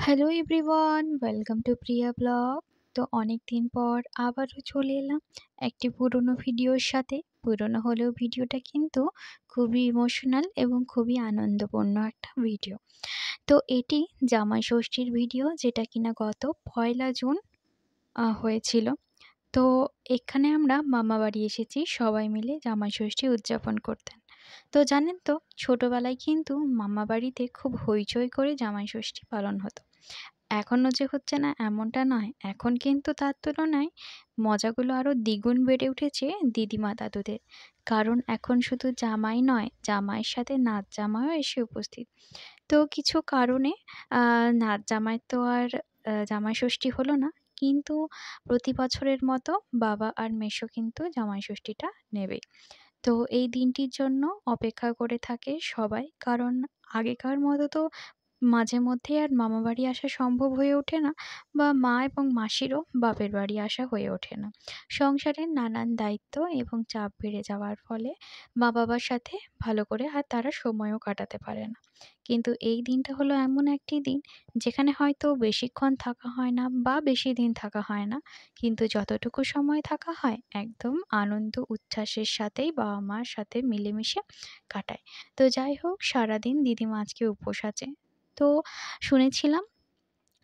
Hello everyone, welcome to Priya blog. তো অনেক দিন পর আবারও চলে এলাম একটি পুরনো ভিডিওর সাথে। পুরনো হলেও ভিডিওটা কিন্তু খুবই ইমোশনাল এবং খুবই আনন্দপূর্ণ একটা ভিডিও। তো এটি জামাই ষষ্ঠীর ভিডিও, যেটা কিনা গত 1লা জুন হয়েছিল। তো এখানে আমরা মামাবাড়ি এসেছি সবাই মিলে জামাই ষষ্ঠী উদযাপন করতে। তো জানেন তো, ছোটবেলায় কিন্তু মামাবাড়িতে খুব হইচই করে জামাই ষষ্ঠী পালন হতো। এখনও যে হচ্ছে না এমনটা নয়, এখন কিন্তু তার তুলনায় মজাগুলো আরও দ্বিগুণ বেড়ে উঠেছে দিদিমা দাদুদের। কারণ এখন শুধু জামাই নয়, জামাইয়ের সাথে নাচ জামাইও এসে উপস্থিত। তো কিছু কারণে নাচ জামাইয়ের তো আর জামাই ষষ্ঠী হলো না। কিন্তু প্রতি বছরের মতো বাবা আর মেসো কিন্তু জামাই ষষ্ঠীটা নেবেই। তো এই দিনটির জন্য অপেক্ষা করে থাকে সবাই। কারণ আগেকার মতো তো মাঝে মধ্যে আর মামাবাড়ি আসা সম্ভব হয়ে ওঠে না, বা মা এবং মাসিরও বাপের বাড়ি আসা হয়ে ওঠে না। সংসারের নানান দায়িত্ব এবং চাপ বেড়ে যাওয়ার ফলে মা-বাবার সাথে ভালো করে আর তারা সময়ও কাটাতে পারে না। কিন্তু এই দিনটা হলো এমন একটি দিন যেখানে হয়তো বেশিক্ষণ থাকা হয় না বা বেশি দিন থাকা হয় না। কিন্তু যতটুকু সময় থাকা হয় একদম আনন্দ উচ্ছ্বাসের সাথেই বাবা-মার সাথে মিলেমিশে কাটায়। তো যাই হোক, সারাদিন দিদিমা আজকে উপোস আছে। তো শুনেছিলাম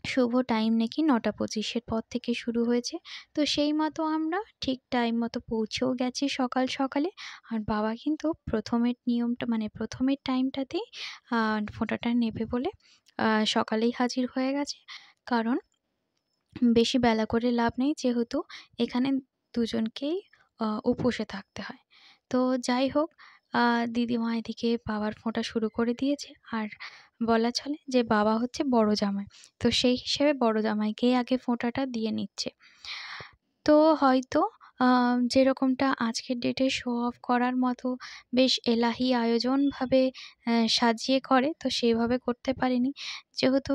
শুভ টাইম নাকি ৯টা ২৫ এর পর থেকে শুরু হয়েছে। তো সেই মতো আমরা ঠিক টাইম মতো পৌঁছেও গেছি সকাল সকালে। আর বাবা কিন্তু প্রথমের নিয়মটা মানে প্রথমের টাইমটাতেই ফোঁটাটা নেবে বলে সকালেই হাজির হয়ে গেছে। কারণ বেশি বেলা করে লাভ নেই, যেহেতু এখানে দুজনকেই উপোসে থাকতে হয়। তো যাই হোক, দিদিমা এদিকে বাবার ফোঁটা শুরু করে দিয়েছে। আর বলা চলে যে বাবা হচ্ছে বড় জামাই। তো সেই হিসেবে বড় জামাইকেই আগে ফোঁটাটা দিয়ে নিচ্ছে। তো হয়তো যেরকমটা আজকের ডেটে শো অফ করার মতো বেশ এলাহি আয়োজনভাবে সাজিয়ে করে, তো সেভাবে করতে পারেনি। যেহেতু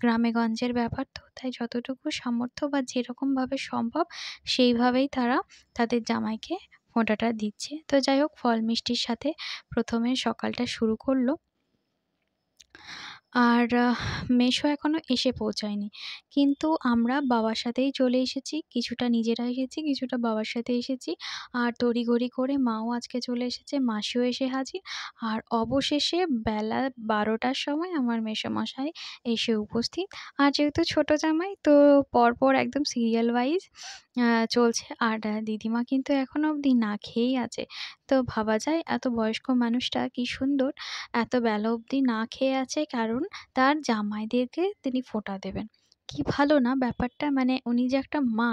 গ্রামে-গঞ্জের ব্যাপার, তো তাই যতটুকু সামর্থ্য বা যেরকমভাবে সম্ভব সেইভাবেই তারা তাদের জামাইকে ফোঁটাটা দিচ্ছে। তো যাই হোক, ফল মিষ্টির সাথে ১ম এ সকালটা শুরু করল। আর মেসো এখনো এসে পৌঁছায়নি। কিন্তু আমরা বাবার সাথেই চলে এসেছি। কিছুটা নিজেরা এসেছি, কিছুটা বাবার সাথে এসেছি। আর তড়িঘড়ি করে মাও আজকে চলে এসেছে, মাসিও এসে হাজির। আর অবশেষে বেলা ১২টার সময় আমার মেসোমশাই এসে উপস্থিত। আর যেহেতু ছোট জামাই, তো পরপর একদম সিরিয়াল ওয়াইজ চলছে। আর দিদিমা কিন্তু এখনো অবধি না খেয়েই আছে। তো ভাবা যায় এত বয়স্ক মানুষটা কি সুন্দর এত বেলা অবধি না খেয়ে আছে, কারণ তার জামাইদেরকে তিনি ফোঁটা দেবেন। কি ভালো না ব্যাপারটা? মানে উনি যে একটা মা,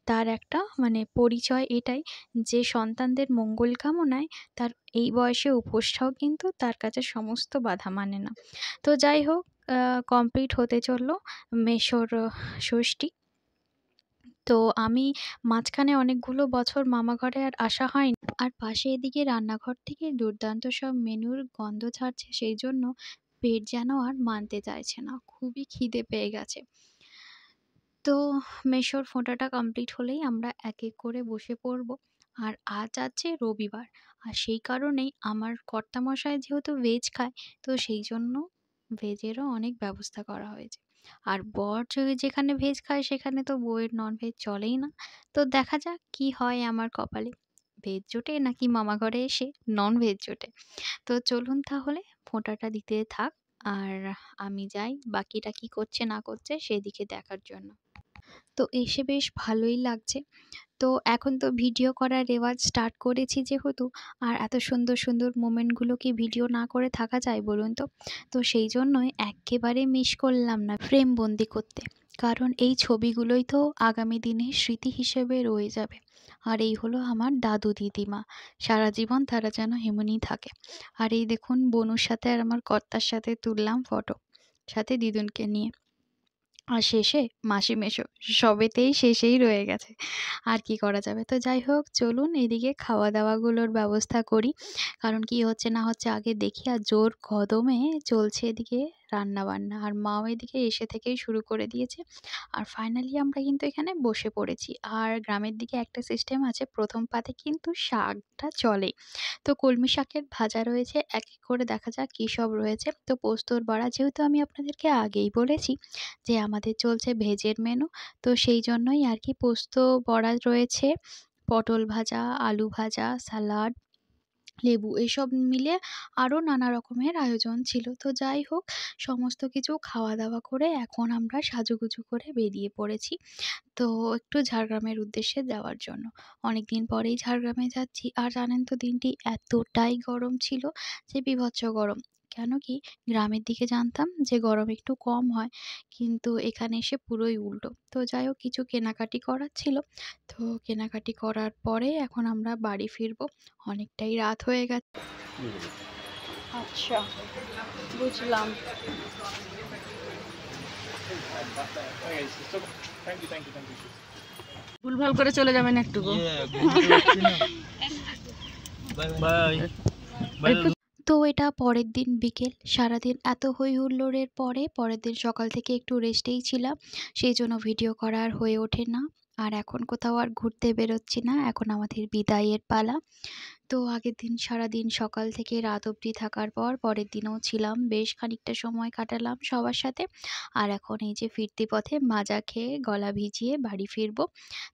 তার একটা মানে পরিচয় এটাই যে সন্তানদের মঙ্গল কামনায় তার এই বয়সে উপোসটাও কিন্তু তার কাছে সমস্ত বাধা মানে না। তো যাই হোক, কমপ্লিট হতে চলল মেসোর ষষ্ঠী। তো আমি মাঝখানে অনেকগুলো বছর মামাঘরে আর আসা হয়নি। আর পাশে এদিকে রান্নাঘর থেকে দুর্দান্ত সব মেনুর গন্ধ ছাড়ছে, সেই জন্য পেট যেন আর মানতে চাইছে না। খুবই খিদে পেয়ে গেছে। তো মেসোর ফোঁটাটা কমপ্লিট হলেই আমরা এক এক করে বসে পড়ব। আর আজ আছে রবিবার। আর সেই কারণেই আমার কর্তামশাই যেহেতু ভেজ খায়, তো সেই জন্য ভেজেরও অনেক ব্যবস্থা করা হয়েছে। আর বর যেখানে ভেজ খায় সেখানে তো বউয়ের ননভেজ চলেই না। তো দেখা যাক কি হয় আমার কপালে। ভেজ জোটে নাকি মামাঘরে এসে ননভেজ জোটে। তো চলুন তাহলে ফোঁটাটা দিতে থাক। আর আমি যাই বাকিটা কি করছে না করছে সেদিকে দেখার জন্য। তো এসে বেশ ভালোই লাগছে। তো এখন তো ভিডিও করার রেওয়াজ স্টার্ট করেছি যেহেতু, আর এত সুন্দর সুন্দর মোমেন্টগুলো কি ভিডিও না করে থাকা যায় বলুন তো? তো সেই জন্যই এক্কেবারে মিস করলাম না ফ্রেম বন্দি করতে। কারণ এই ছবিগুলোই তো আগামী দিনে স্মৃতি হিসেবে রয়ে যাবে। আর এই হলো আমার দাদু দিদিমা। সারা জীবন তারা যেন এমনই থাকে। আর এই দেখুন, বনুর সাথে আর আমার কর্তার সাথে তুললাম ফটো, সাথে দিদুনকে নিয়ে। আর শেষে মাসি মেসো সবেতেই শেষেই রয়ে গেছে। আর কি করা যাবে? তো যাই হোক, চলুন এদিকে খাওয়া-দাওয়াগুলোর ব্যবস্থা করি। কারণ কি হচ্ছে না হচ্ছে আগে দেখি। আর জোর কদমে চলছে এদিকে রান্নাবান্না, আর মাও এদিকে এসে থেকেই শুরু করে দিয়েছে। আর ফাইনালি আমরা কিন্তু এখানে বসে পড়েছি। আর গ্রামের দিকে একটা সিস্টেম আছে, প্রথম পাতে কিন্তু শাকটা চলেই। তো কলমি শাকের ভাজা রয়েছে, এক এক করে দেখা যাক কী সব রয়েছে। তো পোস্তর বড়া, যেহেতু আমি আপনাদেরকে আগেই বলেছি যে আমাদের চলছে ভেজের মেনু, তো সেই জন্যই আর কি পোস্ত বড়া রয়েছে, পটল ভাজা, আলু ভাজা, সালাড, লেবু, এসব মিলে আরও নানা রকমের আয়োজন ছিল। তো যাই হোক, সমস্ত কিছু খাওয়া দাওয়া করে এখন আমরা সাজুগুজু করে বেরিয়ে পড়েছি, তো একটু ঝাড়গ্রামের উদ্দেশ্যে যাওয়ার জন্য। অনেকদিন পরেই ঝাড়গ্রামে যাচ্ছি। আর জানেন তো, দিনটি এতটাই গরম ছিল যে বীভৎস গরম। কেন কি, গ্রামের দিকে জানতাম যে গরম একটু কম হয়, কিন্তু এখানে এসে পুরোই উল্টো। তো যাই হোক, কিছু কেনাকাটি করার ছিল, তো কেনাকাটি করার পরে এখন আমরা বাড়ি ফিরবো। অনেকটাই রাত হয়ে গেছে। আচ্ছা, বুঝলাম। ভুলভাল করে চলে যাবেন একটু গো। তো এটা পরের দিন বিকেল। সারাদিন এত হই হুল্লোড়ের পরে পরের দিন সকাল থেকে একটু রেস্টেই ছিলাম, সেই জন্য ভিডিও করা আর হয়ে ওঠে না। আর এখন কোথাও আর ঘুরতে বেরোচ্ছি না, এখন আমাদের বিদায়ের পালা। তো আগের দিন সারাদিন সকাল থেকে রাত অবধি থাকার পর পরের দিনও ছিলাম, বেশ খানিকটা সময় কাটালাম সবার সাথে। আর এখন এই যে ফিরতি পথে মাজা খেয়ে গলা ভিজিয়ে বাড়ি ফিরবো।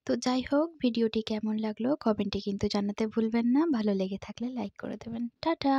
তো যাই হোক, ভিডিওটি কেমন লাগলো কমেন্টে কিন্তু জানাতে ভুলবেন না। ভালো লেগে থাকলে লাইক করে দেবেন। টাটা।